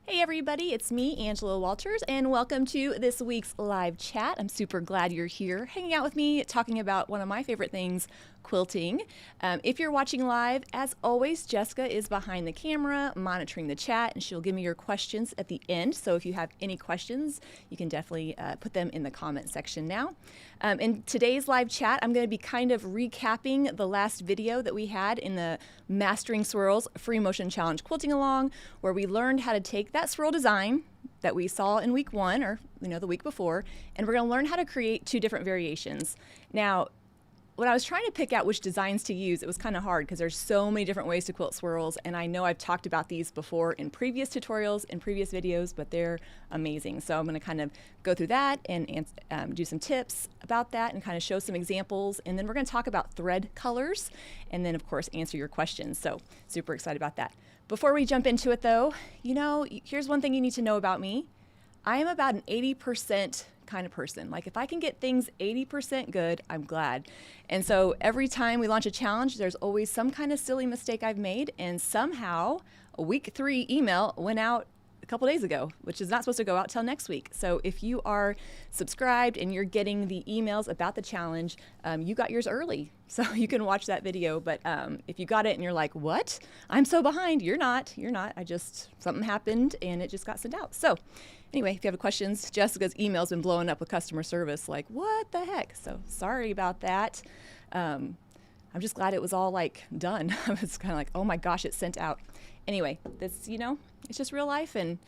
Hey everybody, it's me, Angela Walters, and welcome to this week's live chat. I'm super glad you're here hanging out with me, talking about one of my favorite things, quilting. If you're watching live, as always, Jessica is behind the camera monitoring the chat, and she'll give me your questions at the end. So if you have any questions, you can definitely put them in the comment section now. In today's live chat, I'm going to be kind of recapping the last video that we had in the Mastering Swirls Free Motion Challenge Quilting Along, where we learned how to take that swirl design that we saw in week one, or the week before, and we're going to learn how to create two different variations. Now, when I was trying to pick out which designs to use, it was kind of hard because there's so many different ways to quilt swirls, and I know I've talked about these before in previous tutorials, in previous videos, but they're amazing. So I'm going to kind of go through that and do some tips about that and kind of show some examples, and then we're going to talk about thread colors, and then of course answer your questions. So super excited about that. Before we jump into it though, here's one thing you need to know about me. I am about an 80% kind of person. Like if I can get things 80% good, I'm glad. And so every time we launch a challenge, there's always some kind of silly mistake I've made, and somehow a week 3 email went out a couple days ago, which is not supposed to go out till next week. So if you are subscribed and you're getting the emails about the challenge, you got yours early, so you can watch that video. But if you got it and you're like, what? I'm so behind. You're not. Something happened and it just got sent out. So anyway, if you have questions, Jessica's email's been blowing up with customer service, like, what the heck? So sorry about that. I'm just glad it was all done. I was kind of like, oh my gosh, it's sent out. Anyway, this, it's just real life, and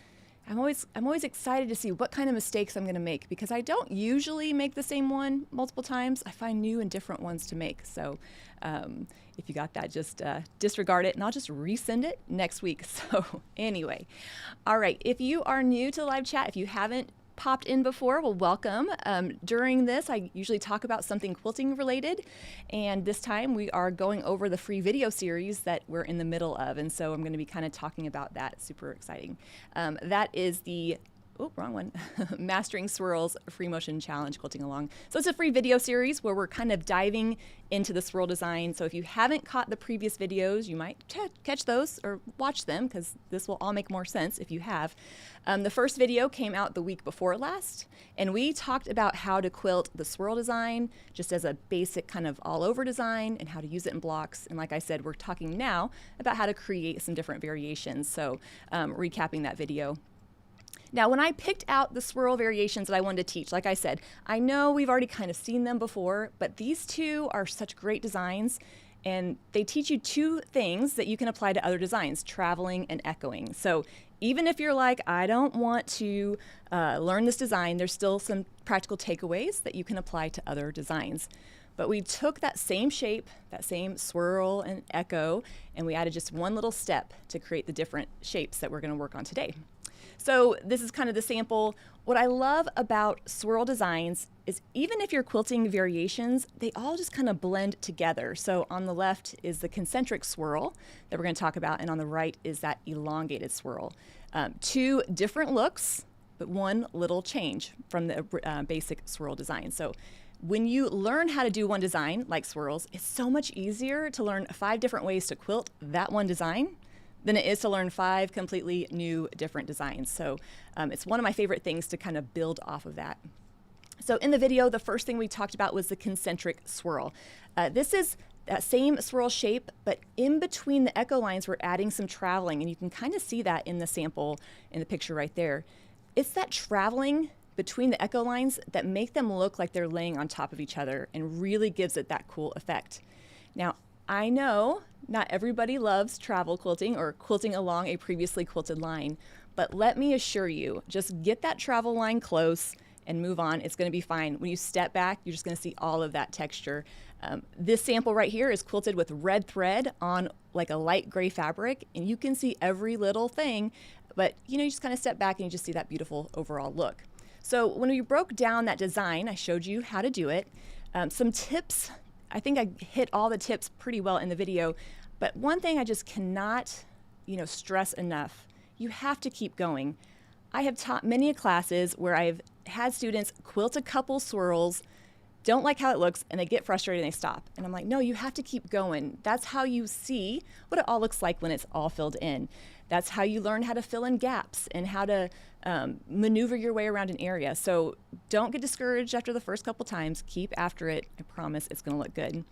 I'm always excited to see what kind of mistakes I'm going to make, because I don't usually make the same one multiple times. I find new and different ones to make. So if you got that, just disregard it, and I'll just resend it next week. So anyway, all right, if you are new to the live chat, if you haven't popped in before, well, welcome. During this, I usually talk about something quilting related, and this time we are going over the free video series that we're in the middle of, and so I'm going to be kind of talking about that. Super exciting. That is the wrong one. Mastering Swirls Free Motion Challenge Quilting Along. So it's a free video series where we're kind of diving into the swirl design. So if you haven't caught the previous videos, you might catch those or watch them, because this will all make more sense if you have. The first video came out the week before last, and we talked about how to quilt the swirl design just as a basic kind of all-over design and how to use it in blocks. And like I said, we're talking now about how to create some different variations. So recapping that video. Now, when I picked out the swirl variations that I wanted to teach, like I said, I know we've already kind of seen them before, but these two are such great designs, and they teach you two things that you can apply to other designs, traveling and echoing. So even if you're like, I don't want to learn this design, there's still some practical takeaways that you can apply to other designs. But we took that same shape, that same swirl and echo, and we added just one little step to create the different shapes that we're going to work on today. So this is kind of the sample. What I love about swirl designs is even if you're quilting variations, they all just kind of blend together. So on the left is the concentric swirl that we're going to talk about, and on the right is that elongated swirl. Two different looks, but one little change from the basic swirl design. So when you learn how to do one design, like swirls, it's so much easier to learn 5 different ways to quilt that one design than it is to learn 5 completely new different designs. So it's one of my favorite things to kind of build off of that. So in the video, the first thing we talked about was the concentric swirl. This is that same swirl shape, but in between the echo lines, we're adding some traveling, and you can kind of see that in the sample in the picture right there. It's that traveling between the echo lines that make them look like they're laying on top of each other and really gives it that cool effect. Now, I know not everybody loves travel quilting or quilting along a previously quilted line, but let me assure you, just get that travel line close and move on. It's going to be fine. When you step back, you're just going to see all of that texture. This sample right here is quilted with red thread on like a light gray fabric, and you can see every little thing, but you just kind of step back and you just see that beautiful overall look. So when we broke down that design, I showed you how to do it. Some tips. I think I hit all the tips pretty well in the video, but one thing I just cannot, stress enough, you have to keep going. I have taught many classes where I've had students quilt a couple swirls, don't like how it looks, and they get frustrated and they stop. And I'm like, no, you have to keep going. That's how you see what it all looks like when it's all filled in. That's how you learn how to fill in gaps and how to maneuver your way around an area. So don't get discouraged after the first couple times. Keep after it. I promise it's going to look good.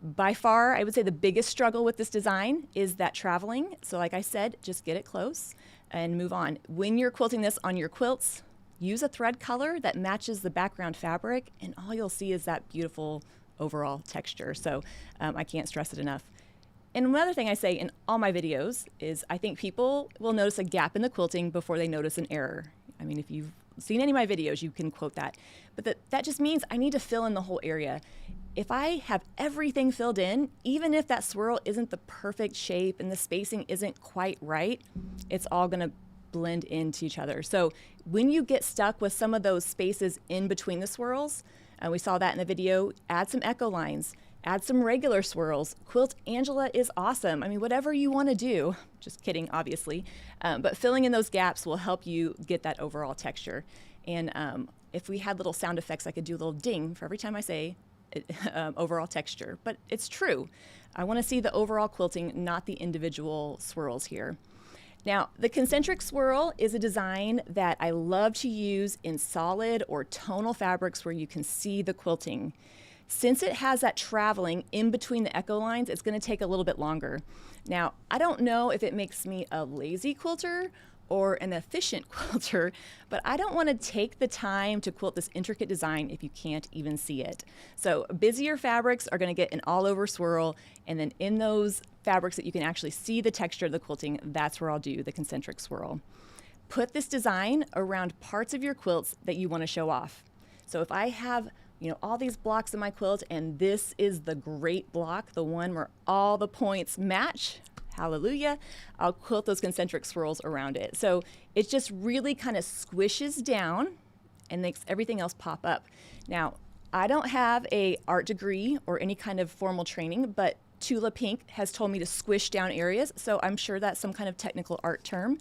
By far, I would say the biggest struggle with this design is that traveling. So like I said, just get it close and move on. When you're quilting this on your quilts, use a thread color that matches the background fabric, and all you'll see is that beautiful overall texture. So I can't stress it enough. And another thing I say in all my videos is I think people will notice a gap in the quilting before they notice an error. I mean, if you've seen any of my videos, you can quote that. But that just means I need to fill in the whole area. If I have everything filled in, even if that swirl isn't the perfect shape and the spacing isn't quite right, it's all going to blend into each other. So when you get stuck with some of those spaces in between the swirls, and we saw that in the video, add some echo lines, add some regular swirls. Quilt Angela is awesome. I mean, whatever you want to do, just kidding, obviously, but filling in those gaps will help you get that overall texture. And if we had little sound effects, I could do a little ding for every time I say overall texture, but it's true. I want to see the overall quilting, not the individual swirls here. Now, the Concentric Swirl is a design that I love to use in solid or tonal fabrics where you can see the quilting. Since it has that traveling in between the echo lines, it's going to take a little bit longer. Now, I don't know if it makes me a lazy quilter or an efficient quilter, but I don't want to take the time to quilt this intricate design if you can't even see it. So busier fabrics are going to get an all-over swirl, and then in those fabrics that you can actually see the texture of the quilting, that's where I'll do the Concentric Swirl. Put this design around parts of your quilts that you want to show off. So if I have all these blocks in my quilt, and this is the great block, the one where all the points match, hallelujah, I'll quilt those concentric swirls around it. So it just really kind of squishes down and makes everything else pop up. Now, I don't have a art degree or any kind of formal training, but Tula Pink has told me to squish down areas, so I'm sure that's some kind of technical art term.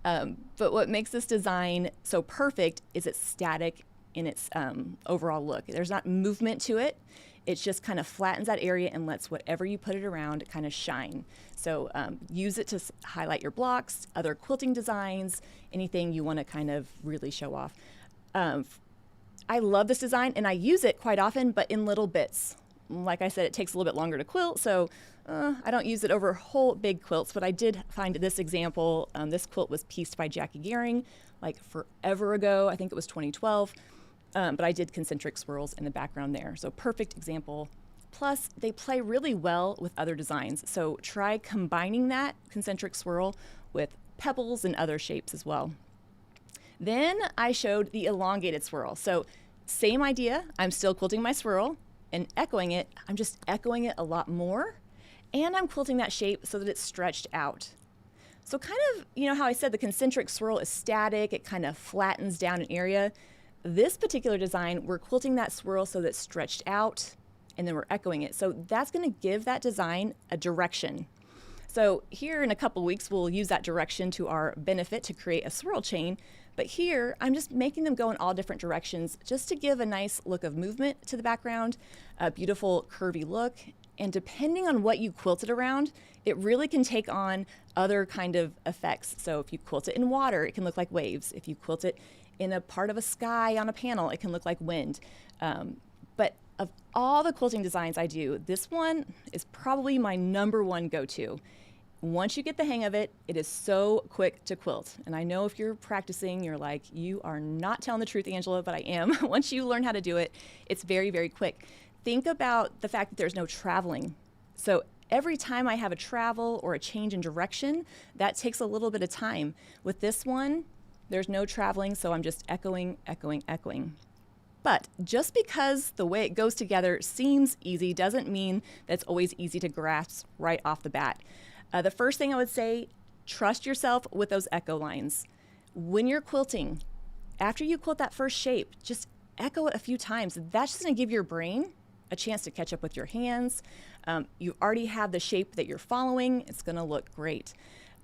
But what makes this design so perfect is it's static in its overall look. There's not movement to it. It just kind of flattens that area and lets whatever you put it around kind of shine. So use it to highlight your blocks, other quilting designs, anything you want to kind of really show off. I love this design, and I use it quite often, but in little bits. Like I said, it takes a little bit longer to quilt, so I don't use it over whole big quilts, but I did find this example. This quilt was pieced by Jackie Gehring like forever ago. I think it was 2012. But I did concentric swirls in the background there. So perfect example. Plus, they play really well with other designs. So try combining that concentric swirl with pebbles and other shapes as well. Then I showed the elongated swirl. So same idea. I'm still quilting my swirl and echoing it. I'm just echoing it a lot more. And I'm quilting that shape so that it's stretched out. So kind of, how I said the concentric swirl is static. It kind of flattens down an area. This particular design, we're quilting that swirl so that it's stretched out, and then we're echoing it. So that's going to give that design a direction. So here in a couple weeks, we'll use that direction to our benefit to create a swirl chain. But here, I'm just making them go in all different directions just to give a nice look of movement to the background, a beautiful curvy look. And depending on what you quilt it around, it really can take on other kind of effects. So if you quilt it in water, it can look like waves. If you quilt it in a part of a sky on a panel, it can look like wind. But of all the quilting designs I do, this one is probably my #1 go-to. Once you get the hang of it, it is so quick to quilt. And I know if you're practicing, you're like, you are not telling the truth, Angela, but I am. Once you learn how to do it, it's very, very quick. Think about the fact that there's no traveling. So every time I have a travel or a change in direction, that takes a little bit of time. With this one, there's no traveling, so I'm just echoing, echoing, echoing. But just because the way it goes together seems easy doesn't mean that it's always easy to grasp right off the bat. The first thing I would say, trust yourself with those echo lines. When you're quilting, after you quilt that first shape, just echo it a few times. That's just going to give your brain a chance to catch up with your hands. You already have the shape that you're following. It's going to look great.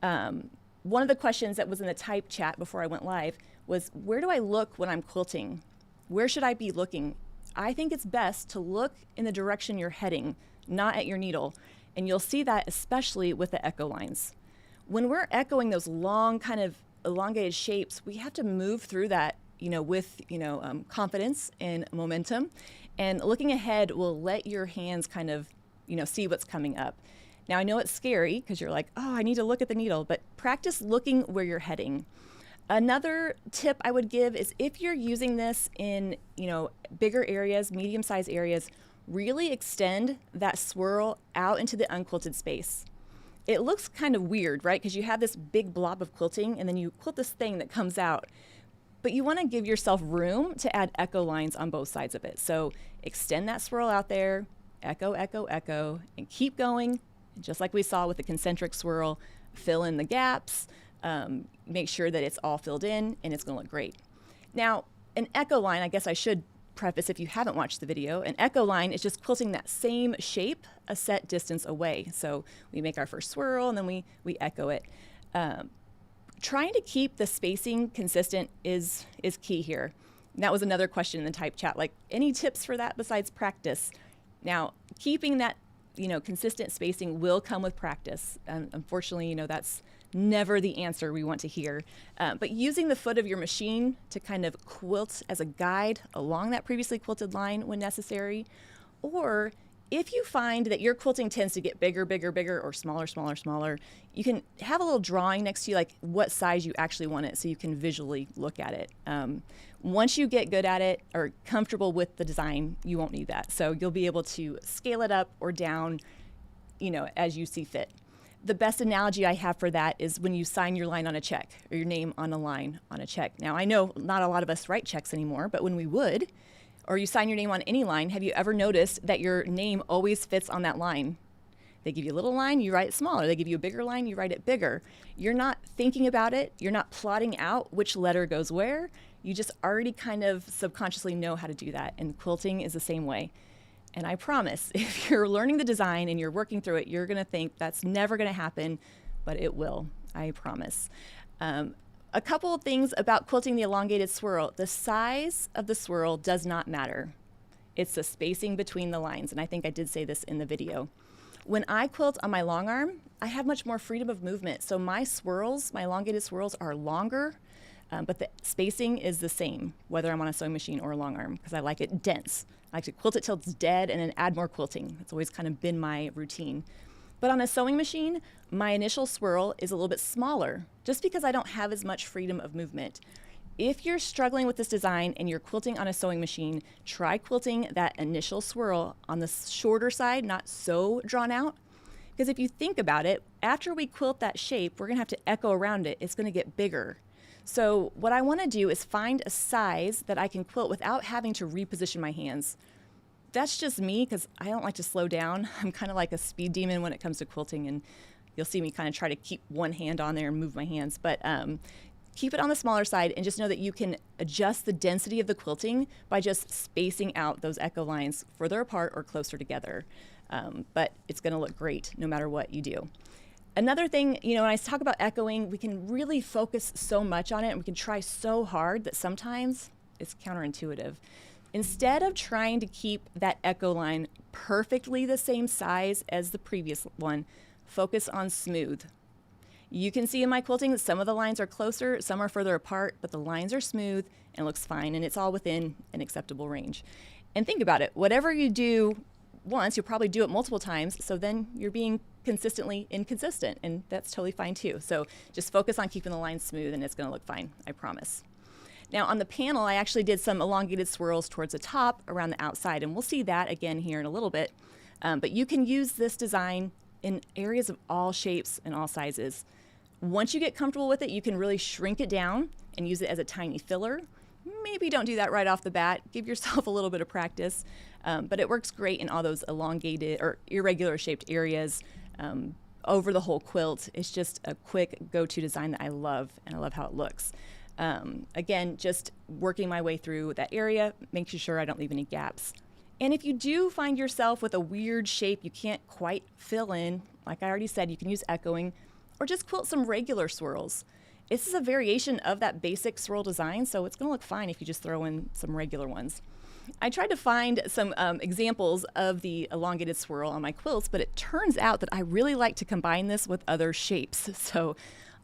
One of the questions that was in the type chat before I went live was, where do I look when I'm quilting? Where should I be looking? I think it's best to look in the direction you're heading, not at your needle. And you'll see that especially with the echo lines. When we're echoing those long kind of elongated shapes, we have to move through that, with, confidence and momentum. And looking ahead will let your hands kind of, see what's coming up. Now, I know it's scary because you're like, oh, I need to look at the needle, but practice looking where you're heading. Another tip I would give is if you're using this in, bigger areas, medium-sized areas, really extend that swirl out into the unquilted space. It looks kind of weird, right? Because you have this big blob of quilting and then you quilt this thing that comes out. But you want to give yourself room to add echo lines on both sides of it. So extend that swirl out there, echo, echo, echo, and keep going. Just like we saw with the concentric swirl, fill in the gaps, make sure that it's all filled in, and it's going to look great. Now, an echo line, I guess I should preface if you haven't watched the video, an echo line is just quilting that same shape a set distance away. So we make our first swirl, and then we echo it. Trying to keep the spacing consistent is key here. And that was another question in the type chat, like any tips for that besides practice? Now, keeping that consistent spacing will come with practice. Unfortunately, that's never the answer we want to hear. But using the foot of your machine to kind of quilt as a guide along that previously quilted line when necessary, or if you find that your quilting tends to get bigger, bigger, bigger, or smaller, smaller, smaller, you can have a little drawing next to you, like what size you actually want it, so you can visually look at it. Once you get good at it or comfortable with the design, you won't need that. So you'll be able to scale it up or down, as you see fit. The best analogy I have for that is when you sign your line on a check or your name on a line on a check. Now, I know not a lot of us write checks anymore, but when we would, or you sign your name on any line, have you ever noticed that your name always fits on that line? They give you a little line, you write it smaller. They give you a bigger line, you write it bigger. You're not thinking about it. You're not plotting out which letter goes where. You just already kind of subconsciously know how to do that. And quilting is the same way. And I promise, if you're learning the design and you're working through it, you're going to think that's never going to happen, but it will. I promise. A couple of things about quilting the elongated swirl. The size of the swirl does not matter. It's the spacing between the lines, and I think I did say this in the video. When I quilt on my long arm, I have much more freedom of movement. So my swirls, my elongated swirls, are longer, but the spacing is the same, whether I'm on a sewing machine or a long arm, because I like it dense. I like to quilt it till it's dead and then add more quilting. It's always kind of been my routine. But on a sewing machine, my initial swirl is a little bit smaller, just because I don't have as much freedom of movement. If you're struggling with this design and you're quilting on a sewing machine, try quilting that initial swirl on the shorter side, not so drawn out. Because if you think about it, after we quilt that shape, we're going to have to echo around it. It's going to get bigger. So what I want to do is find a size that I can quilt without having to reposition my hands. That's just me, because I don't like to slow down. I'm kind of like a speed demon when it comes to quilting, and you'll see me kind of try to keep one hand on there and move my hands. But keep it on the smaller side, and just know that you can adjust the density of the quilting by just spacing out those echo lines further apart or closer together. But it's going to look great no matter what you do. Another thing, when I talk about echoing, we can really focus so much on it, and we can try so hard that sometimes it's counterintuitive. Instead of trying to keep that echo line perfectly the same size as the previous one, focus on smooth. You can see in my quilting that some of the lines are closer, some are further apart, but the lines are smooth and it looks fine, and it's all within an acceptable range. And think about it, whatever you do once, you'll probably do it multiple times, so then you're being consistently inconsistent, and that's totally fine too. So just focus on keeping the lines smooth and it's going to look fine, I promise. Now on the panel, I actually did some elongated swirls towards the top around the outside, and we'll see that again here in a little bit. But you can use this design in areas of all shapes and all sizes. Once you get comfortable with it, you can really shrink it down and use it as a tiny filler. Maybe don't do that right off the bat. Give yourself a little bit of practice. But it works great in all those elongated or irregular shaped areas over the whole quilt. It's just a quick go-to design that I love, and I love how it looks. Again, just working my way through that area, making sure I don't leave any gaps. And if you do find yourself with a weird shape you can't quite fill in, like I already said, you can use echoing, or just quilt some regular swirls. This is a variation of that basic swirl design, so it's going to look fine if you just throw in some regular ones. I tried to find some examples of the elongated swirl on my quilts, but it turns out that I really like to combine this with other shapes. So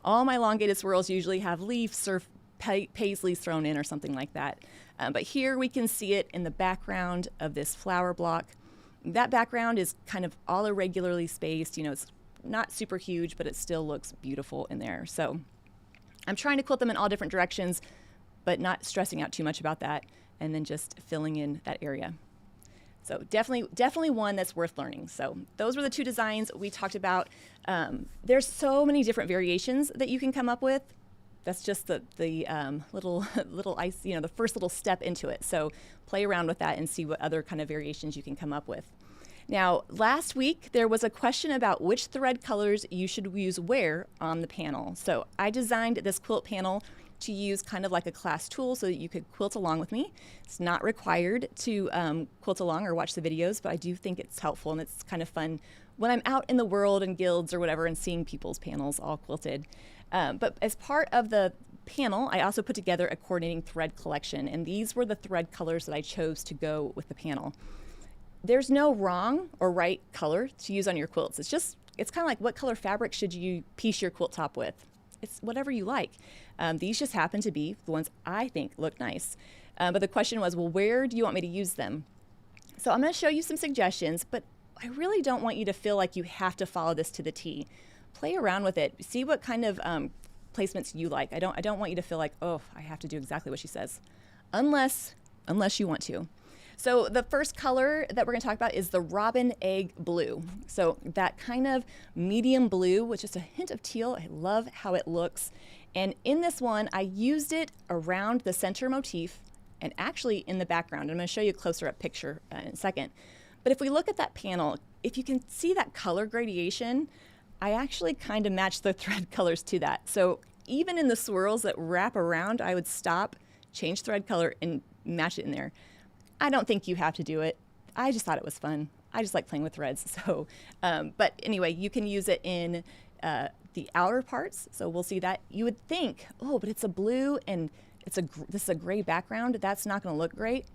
all my elongated swirls usually have leaves or paisleys thrown in or something like that. But here we can see it in the background of this flower block. That background is kind of all irregularly spaced. You know, it's not super huge, but it still looks beautiful in there. So I'm trying to quilt them in all different directions, but not stressing out too much about that, and then just filling in that area. So definitely one that's worth learning. So those were the two designs we talked about. There's so many different variations that you can come up with. That's just the little ice, you know, the first little step into it. So play around with that and see what other kind of variations you can come up with. Now, last week there was a question about which thread colors you should use where on the panel. So I designed this quilt panel to use kind of like a class tool so that you could quilt along with me. It's not required to quilt along or watch the videos, but I do think it's helpful and it's kind of fun when I'm out in the world in guilds or whatever and seeing people's panels all quilted. But as part of the panel, I also put together a coordinating thread collection, and these were the thread colors that I chose to go with the panel. There's no wrong or right color to use on your quilts. It's kind of like what color fabric should you piece your quilt top with? It's whatever you like. These just happen to be the ones I think look nice. But the question was, well, where do you want me to use them? So I'm going to show you some suggestions, but I really don't want you to feel like you have to follow this to the T. Play around with it. See what kind of placements you like. I don't want you to feel like, oh, I have to do exactly what she says, unless you want to. So the first color that we're going to talk about is the robin egg blue. So that kind of medium blue with just a hint of teal. I love how it looks. And in this one, I used it around the center motif and actually in the background. I'm going to show you a closer up picture in a second. But if we look at that panel, if you can see that color gradation, I actually kind of matched the thread colors to that. So even in the swirls that wrap around, I would stop, change thread color, and match it in there. I don't think you have to do it. I just thought it was fun. I just like playing with threads. So, but anyway, you can use it in the outer parts. So we'll see that. You would think, oh, but it's a blue and this is a gray background. That's not going to look great.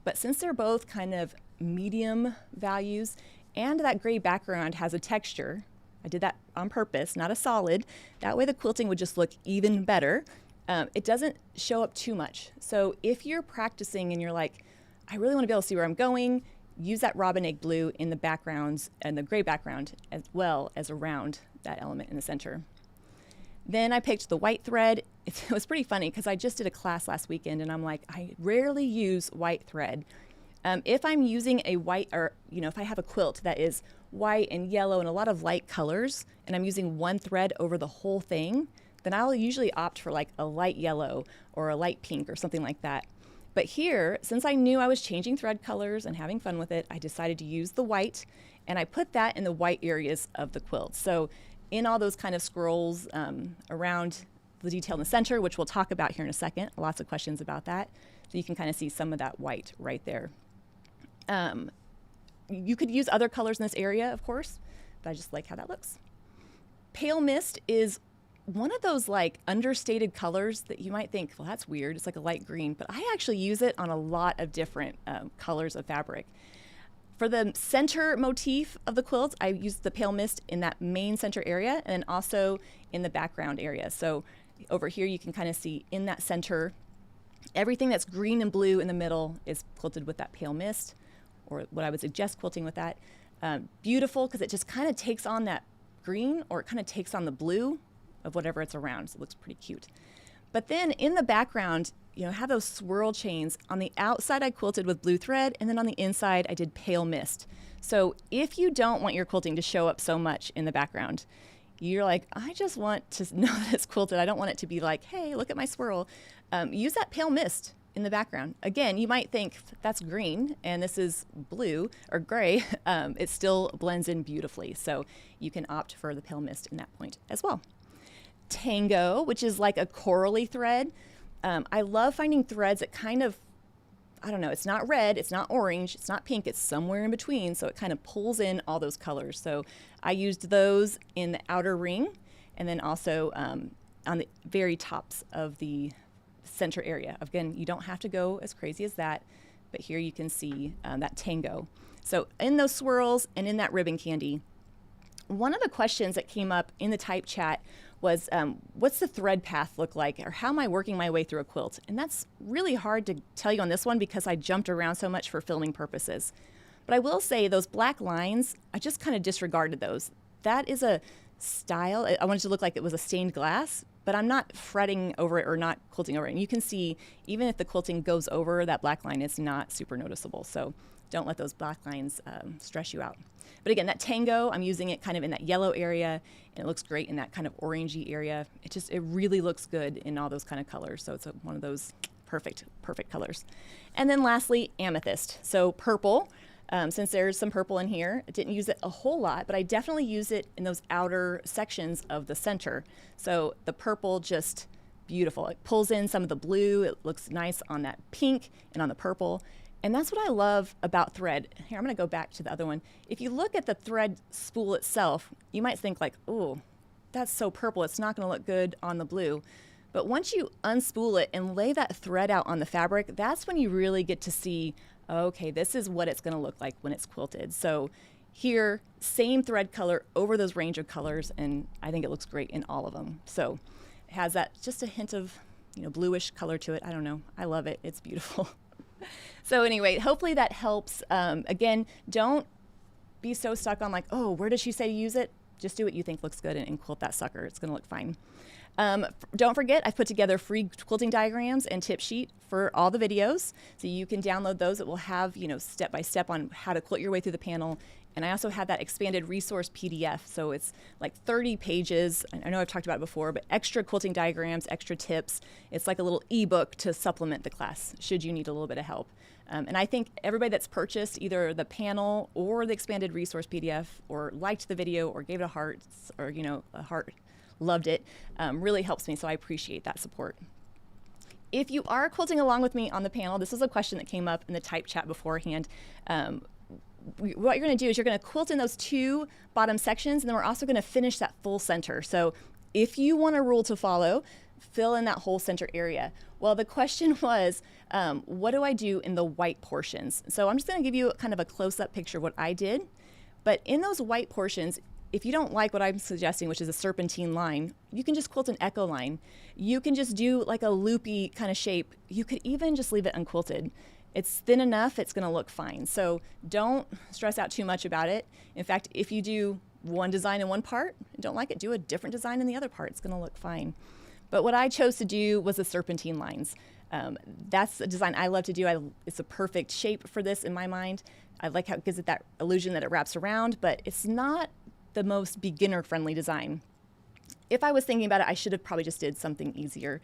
But since they're both kind of medium values and that gray background has a texture, I did that on purpose, not a solid. That way the quilting would just look even better. It doesn't show up too much. So if you're practicing and you're like, I really want to be able to see where I'm going, use that robin egg blue in the backgrounds and the gray background as well as around that element in the center. Then I picked the white thread. It was pretty funny because I just did a class last weekend and I'm like, I rarely use white thread. If I'm using a white, or if I have a quilt that is white and yellow and a lot of light colors and I'm using one thread over the whole thing, then I'll usually opt for like a light yellow or a light pink or something like that. But here, since I knew I was changing thread colors and having fun with it, I decided to use the white, and I put that in the white areas of the quilt. So in all those kind of scrolls around the detail in the center, which we'll talk about here in a second, lots of questions about that. So you can kind of see some of that white right there. You could use other colors in this area, of course, but I just like how that looks. Pale mist is one of those like understated colors that you might think, well, that's weird. It's like a light green, but I actually use it on a lot of different colors of fabric. For the center motif of the quilt, I used the pale mist in that main center area and also in the background area. So over here, you can kind of see in that center, everything that's green and blue in the middle is quilted with that pale mist, or what I would suggest quilting with that. Beautiful, because it just kind of takes on that green, or it kind of takes on the blue of whatever it's around, so it looks pretty cute. But then in the background, have those swirl chains. On the outside, I quilted with blue thread, and then on the inside, I did pale mist. So if you don't want your quilting to show up so much in the background, you're like, I just want to know that it's quilted. I don't want it to be like, hey, look at my swirl. Use that pale mist in the background. Again, you might think that's green and this is blue or gray. It still blends in beautifully. So you can opt for the pale mist in that point as well. Tango, which is like a corally thread. I love finding threads that kind of, I don't know, it's not red, it's not orange, it's not pink, it's somewhere in between, so it kind of pulls in all those colors. So I used those in the outer ring and then also on the very tops of the center area. Again, you don't have to go as crazy as that, but here you can see that tango. So in those swirls and in that ribbon candy, one of the questions that came up in the type chat was, what's the thread path look like, or how am I working my way through a quilt? And that's really hard to tell you on this one because I jumped around so much for filming purposes. But I will say those black lines, I just kind of disregarded those. That is a style. I wanted it to look like it was a stained glass, but I'm not fretting over it or not quilting over it. And you can see, even if the quilting goes over that black line, it's not super noticeable. So don't let those black lines stress you out. But again, that tango, I'm using it kind of in that yellow area, and it looks great in that kind of orangey area. It really looks good in all those kind of colors. So it's one of those perfect colors. And then lastly, amethyst. So purple. Since there's some purple in here, I didn't use it a whole lot, but I definitely use it in those outer sections of the center. So the purple, just beautiful. It pulls in some of the blue. It looks nice on that pink and on the purple. And that's what I love about thread. Here, I'm going to go back to the other one. If you look at the thread spool itself, you might think like, oh, that's so purple. It's not going to look good on the blue. But once you unspool it and lay that thread out on the fabric, that's when you really get to see, okay, this is what it's going to look like when it's quilted. So here, same thread color over those range of colors, and I think it looks great in all of them. So it has that just a hint of, bluish color to it. I don't know. I love it. It's beautiful. So anyway, hopefully that helps. Again, don't be so stuck on like, oh, where does she say to use it? Just do what you think looks good and quilt that sucker. It's going to look fine. Don't forget, I've put together free quilting diagrams and tip sheet for all the videos. So you can download those. It will have, step by step on how to quilt your way through the panel. And I also have that expanded resource PDF. So it's like 30 pages. I know I've talked about it before, but extra quilting diagrams, extra tips. It's like a little ebook to supplement the class, should you need a little bit of help. And I think everybody that's purchased either the panel or the expanded resource PDF or liked the video or gave it a heart or, a heart, loved it, really helps me. So I appreciate that support. If you are quilting along with me on the panel, this is a question that came up in the type chat beforehand. What you're going to do is you're going to quilt in those two bottom sections, and then we're also going to finish that full center. So if you want a rule to follow, fill in that whole center area. Well, the question was, what do I do in the white portions? So I'm just going to give you kind of a close-up picture of what I did. But in those white portions, if you don't like what I'm suggesting, which is a serpentine line, you can just quilt an echo line. You can just do like a loopy kind of shape. You could even just leave it unquilted. It's thin enough, it's going to look fine. So don't stress out too much about it. In fact, if you do one design in one part and don't like it, do a different design in the other part. It's going to look fine. But what I chose to do was the serpentine lines. That's a design I love to do. It's a perfect shape for this in my mind. I like how it gives it that illusion that it wraps around, but it's not the most beginner-friendly design. If I was thinking about it, I should have probably just did something easier.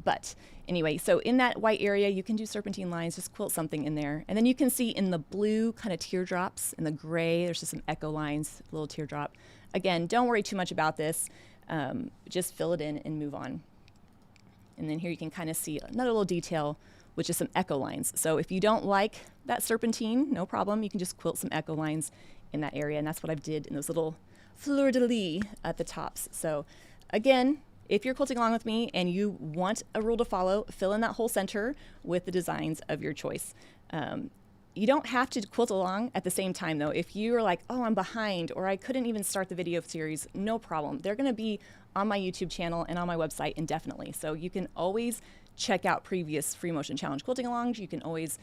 But anyway, so in that white area, you can do serpentine lines, just quilt something in there. And then you can see in the blue kind of teardrops, in the gray, there's just some echo lines, a little teardrop. Again, don't worry too much about this. Just fill it in and move on. And then here you can kind of see another little detail, which is some echo lines. So if you don't like that serpentine, no problem. You can just quilt some echo lines in that area. And that's what I did in those little fleur-de-lis at the tops. So again, if you're quilting along with me and you want a rule to follow, fill in that whole center with the designs of your choice. You don't have to quilt along at the same time though. If you are like, oh, I'm behind, or I couldn't even start the video series, no problem. They're gonna be on my YouTube channel and on my website indefinitely. So you can always check out previous Free Motion Challenge quilting alongs. You can always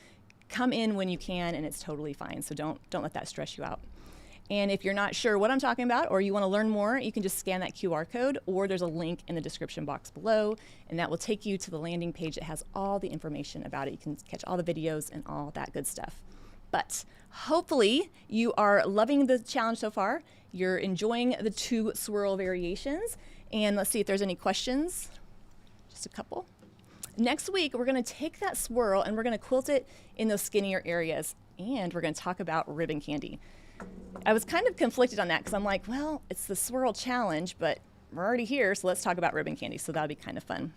come in when you can, and it's totally fine. So don't let that stress you out. And if you're not sure what I'm talking about or you want to learn more, you can just scan that QR code, or there's a link in the description box below, and that will take you to the landing page that has all the information about it. You can catch all the videos and all that good stuff. But hopefully you are loving the challenge so far. You're enjoying the 2 swirl variations. And let's see if there's any questions. Just a couple. Next week, we're going to take that swirl and we're going to quilt it in those skinnier areas. And we're going to talk about ribbon candy. I was kind of conflicted on that because I'm like, well, it's the swirl challenge, but we're already here, so let's talk about ribbon candy. So that'll be kind of fun.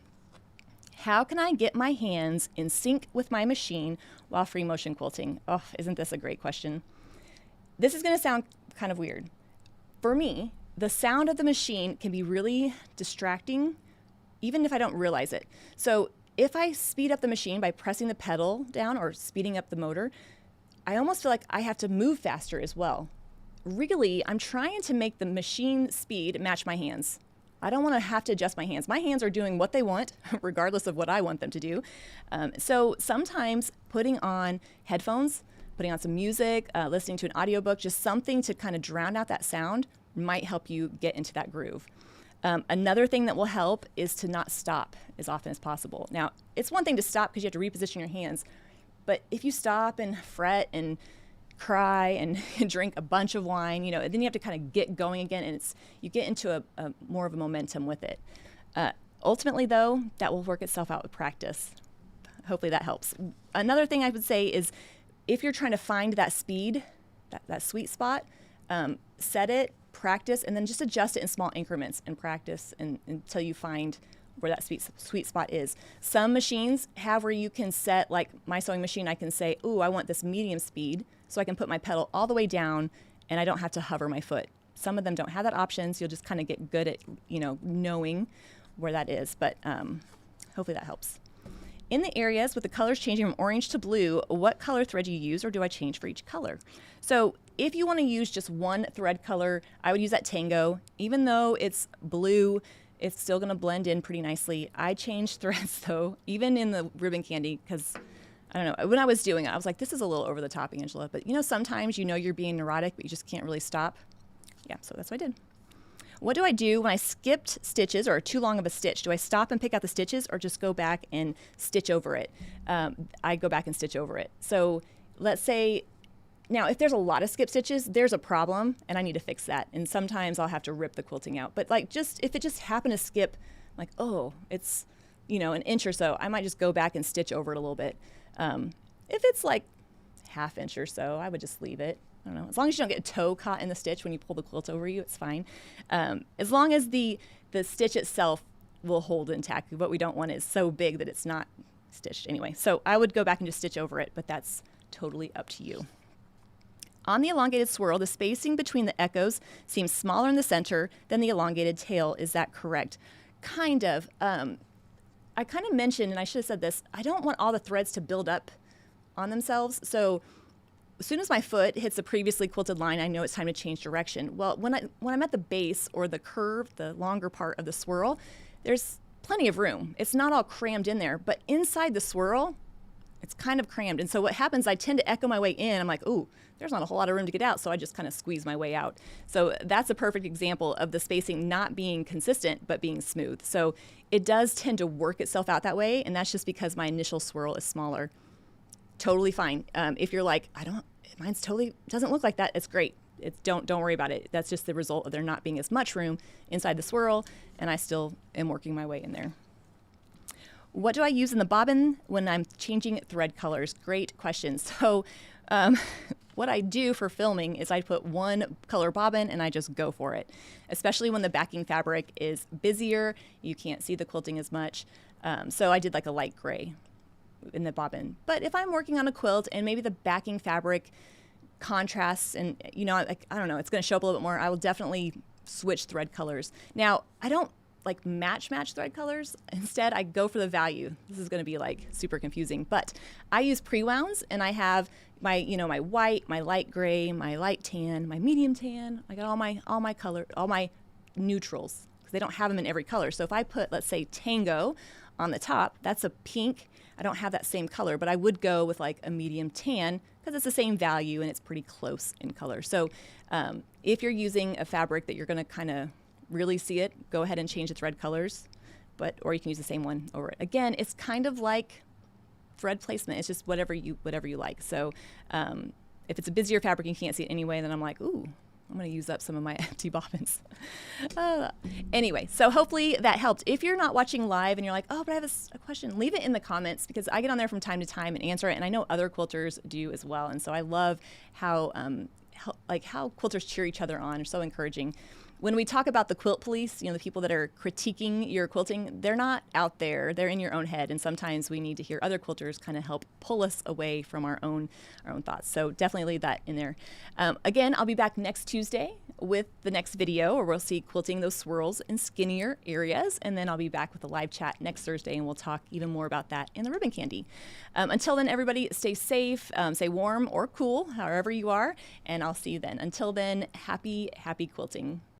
How can I get my hands in sync with my machine while free motion quilting? Oh, isn't this a great question? This is going to sound kind of weird. For me, the sound of the machine can be really distracting, even if I don't realize it. So if I speed up the machine by pressing the pedal down or speeding up the motor, I almost feel like I have to move faster as well. Really, I'm trying to make the machine speed match my hands. I don't want to have to adjust my hands. My hands are doing what they want, regardless of what I want them to do. So sometimes putting on headphones, putting on some music, listening to an audiobook, just something to kind of drown out that sound might help you get into that groove. Another thing that will help is to not stop as often as possible. Now, it's one thing to stop because you have to reposition your hands, but if you stop and fret and cry and drink a bunch of wine, then you have to kind of get going again, and you get into a more of a momentum with it. Ultimately, though, that will work itself out with practice. Hopefully that helps. Another thing I would say is if you're trying to find that speed, that sweet spot, set it, practice, and then just adjust it in small increments and practice until you find where that sweet spot is. Some machines have where you can set, like my sewing machine, I can say, ooh, I want this medium speed, so I can put my pedal all the way down and I don't have to hover my foot. Some of them don't have that option, so you'll just kind of get good at, knowing where that is, but hopefully that helps. In the areas with the colors changing from orange to blue, what color thread do you use, or do I change for each color? So if you want to use just one thread color, I would use that Tango. Even though it's blue, it's still going to blend in pretty nicely. I changed threads, though, even in the ribbon candy, because I don't know. When I was doing it, I was like, this is a little over the top, Angela. But sometimes you're being neurotic, but you just can't really stop. Yeah, so that's what I did. What do I do when I skipped stitches or are too long of a stitch? Do I stop and pick out the stitches or just go back and stitch over it? I go back and stitch over it. So let's say, now if there's a lot of skip stitches, there's a problem and I need to fix that. And sometimes I'll have to rip the quilting out. But if it just happened to skip, it's, an inch or so, I might just go back and stitch over it a little bit. If it's like half inch or so, I would just leave it. I don't know. As long as you don't get a toe caught in the stitch when you pull the quilt over you, it's fine. As long as the stitch itself will hold intact. What we don't want is so big that it's not stitched anyway. So I would go back and just stitch over it, but that's totally up to you. On the elongated swirl, the spacing between the echoes seems smaller in the center than the elongated tail. Is that correct? Kind of. I kind of mentioned, and I should have said this, I don't want all the threads to build up on themselves. So as soon as my foot hits the previously quilted line, I know it's time to change direction. Well, when I'm at the base or the curve, the longer part of the swirl, there's plenty of room. It's not all crammed in there, but inside the swirl, it's kind of crammed. And so what happens, I tend to echo my way in. I'm like, ooh, there's not a whole lot of room to get out. So I just kind of squeeze my way out. So that's a perfect example of the spacing not being consistent, but being smooth. So it does tend to work itself out that way. And that's just because my initial swirl is smaller. Totally fine. If you're like, mine's totally doesn't look like that, it's great. Don't worry about it. That's just the result of there not being as much room inside the swirl, and I still am working my way in there. What do I use in the bobbin when I'm changing thread colors? Great question. So what I do for filming is I put one color bobbin and I just go for it, especially when the backing fabric is busier. You can't see the quilting as much. So I did like a light gray in the bobbin. But if I'm working on a quilt and maybe the backing fabric contrasts and, I don't know, it's going to show up a little bit more, I will definitely switch thread colors. Now, I don't like match thread colors. Instead, I go for the value. This is going to be like super confusing, but I use pre-wounds and I have my, my white, my light gray, my light tan, my medium tan. I got all my color, all my neutrals, because they don't have them in every color. So if I put, let's say, Tango on the top, that's a pink. I don't have that same color, but I would go with like a medium tan because it's the same value and it's pretty close in color. So if you're using a fabric that you're going to kind of really see it, go ahead and change the thread colors, or you can use the same one over it. Again, it's kind of like thread placement. It's just whatever you like. So if it's a busier fabric and you can't see it anyway, then I'm like, ooh, I'm going to use up some of my empty bobbins. Anyway, so hopefully that helped. If you're not watching live and you're like, oh, but I have a question, leave it in the comments because I get on there from time to time and answer it. And I know other quilters do as well. And so I love how quilters cheer each other on. Are so encouraging. When we talk about the quilt police, the people that are critiquing your quilting, they're not out there. They're in your own head. And sometimes we need to hear other quilters kind of help pull us away from our own thoughts. So definitely leave that in there. Again, I'll be back next Tuesday with the next video, where we'll see quilting those swirls in skinnier areas. And then I'll be back with a live chat next Thursday, and we'll talk even more about that in the ribbon candy. Until then, everybody stay safe, stay warm or cool, however you are, and I'll see you then. Until then, happy quilting.